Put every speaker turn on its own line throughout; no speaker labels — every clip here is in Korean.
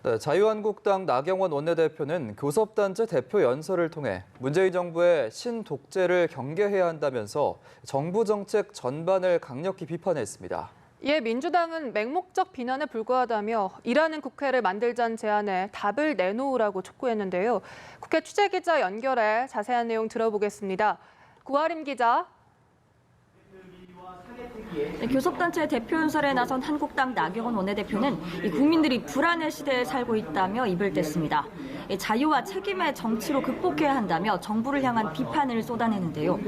네, 자유한국당 나경원 원내대표는 교섭단체 대표 연설을 통해 문재인 정부의 신독재를 경계해야 한다면서 정부 정책 전반을 강력히 비판했습니다.
이에 민주당은 맹목적 비난에 불과하다며 일하는 국회를 만들자는 제안에 답을 내놓으라고 촉구했는데요. 국회 취재기자 연결해 자세한 내용 들어보겠습니다. 구하림 기자.
교섭단체 대표 연설에 나선 한국당 나경원 원내대표는 국민들이 불안의 시대에 살고 있다며 입을 뗐습니다. 자유와 책임의 정치로 극복해야 한다며 정부를 향한 비판을 쏟아내는데요.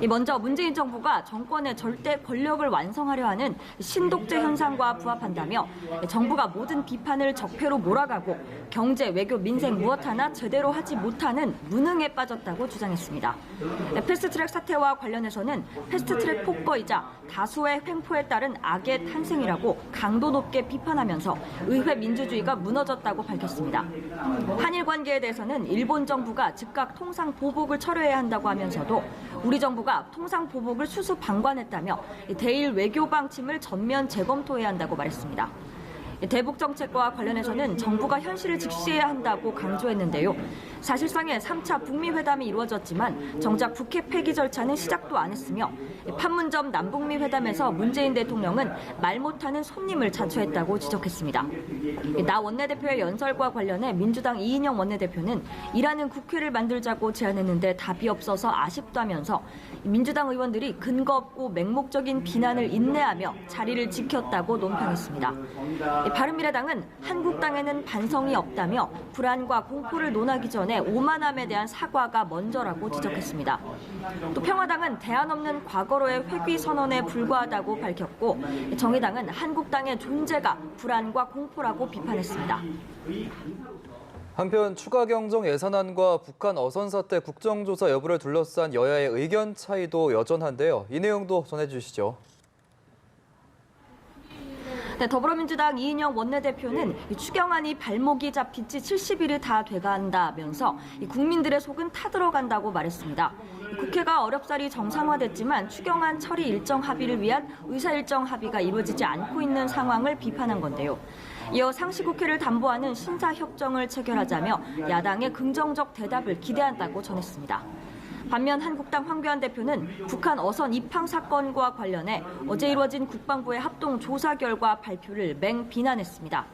먼저 문재인 정부가 정권의 절대 권력을 완성하려 하는 신독재 현상과 부합한다며 정부가 모든 비판을 적폐로 몰아가고 경제, 외교, 민생 무엇 하나 제대로 하지 못하는 무능에 빠졌다고 주장했습니다. 패스트트랙 사태와 관련해서는 패스트트랙 폭거이자 다수의 횡포에 따른 악의 탄생이라고 강도 높게 비판하면서 의회 민주주의가 무너졌다고 밝혔습니다. 한일 관계에 대해서는 일본 정부가 즉각 통상 보복을 철회해야 한다고 하면서도 우리 정부가 통상 보복을 수수방관했다며 대일 외교 방침을 전면 재검토해야 한다고 말했습니다. 대북 정책과 관련해서는 정부가 현실을 직시해야 한다고 강조했는데요. 사실상의 3차 북미 회담이 이루어졌지만 정작 북핵 폐기 절차는 시작도 안 했으며 판문점 남북미 회담에서 문재인 대통령은 말 못하는 손님을 자처했다고 지적했습니다. 나 원내대표의 연설과 관련해 민주당 이인영 원내대표는 일하는 국회를 만들자고 제안했는데 답이 없어서 아쉽다면서 민주당 의원들이 근거 없고 맹목적인 비난을 인내하며 자리를 지켰다고 논평했습니다. 바른미래당은 한국당에는 반성이 없다며 불안과 공포를 논하기 전에 오만함에 대한 사과가 먼저라고 지적했습니다. 또 평화당은 대안 없는 과거로의 회귀 선언에 불과하다고 밝혔고 정의당은 한국당의 존재가 불안과 공포라고 비판했습니다.
한편 추가 경정 예산안과 북한 어선 사태 국정조사 여부를 둘러싼 여야의 의견 차이도 여전한데요. 이 내용도 전해주시죠.
네, 더불어민주당 이인영 원내대표는 추경안이 발목이 잡힌 지 70일이 다 돼간다면서 국민들의 속은 타들어간다고 말했습니다. 국회가 어렵사리 정상화됐지만 추경안 처리 일정 합의를 위한 의사일정 합의가 이루어지지 않고 있는 상황을 비판한 건데요. 이어 상시국회를 담보하는 신사협정을 체결하자며 야당의 긍정적 대답을 기대한다고 전했습니다. 반면 한국당 황교안 대표는 북한 어선 입항 사건과 관련해 어제 이루어진 국방부의 합동 조사 결과 발표를 맹비난했습니다.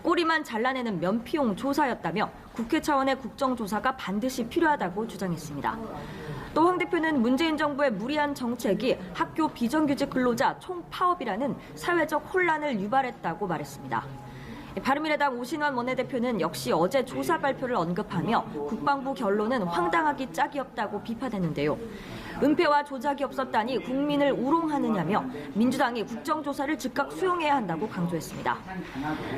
꼬리만 잘라내는 면피용 조사였다며 국회 차원의 국정조사가 반드시 필요하다고 주장했습니다. 또 황 대표는 문재인 정부의 무리한 정책이 학교 비정규직 근로자 총파업이라는 사회적 혼란을 유발했다고 말했습니다. 바른미래당 오신환 원내대표는 역시 어제 조사 발표를 언급하며 국방부 결론은 황당하기 짝이 없다고 비판했는데요. 은폐와 조작이 없었다니 국민을 우롱하느냐며 민주당이 국정조사를 즉각 수용해야 한다고 강조했습니다.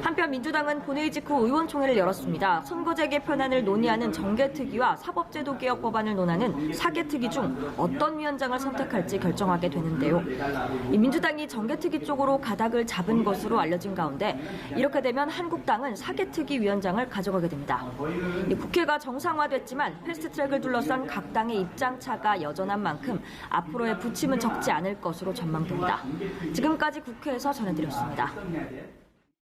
한편 민주당은 본회의 직후 의원총회를 열었습니다. 선거제 개편안을 논의하는 정개특위와 사법제도 개혁 법안을 논하는 사개특위 중 어떤 위원장을 선택할지 결정하게 되는데요. 민주당이 정개특위 쪽으로 가닥을 잡은 것으로 알려진 가운데 이렇게 되면 한국당은 사개특위 위원장을 가져가게 됩니다. 국회가 정상화됐지만 패스트트랙을 둘러싼 각 당의 입장차가 여전한 만큼 앞으로의 부침은 적지 않을 것으로 전망됩니다. 지금까지 국회에서 전해드렸습니다.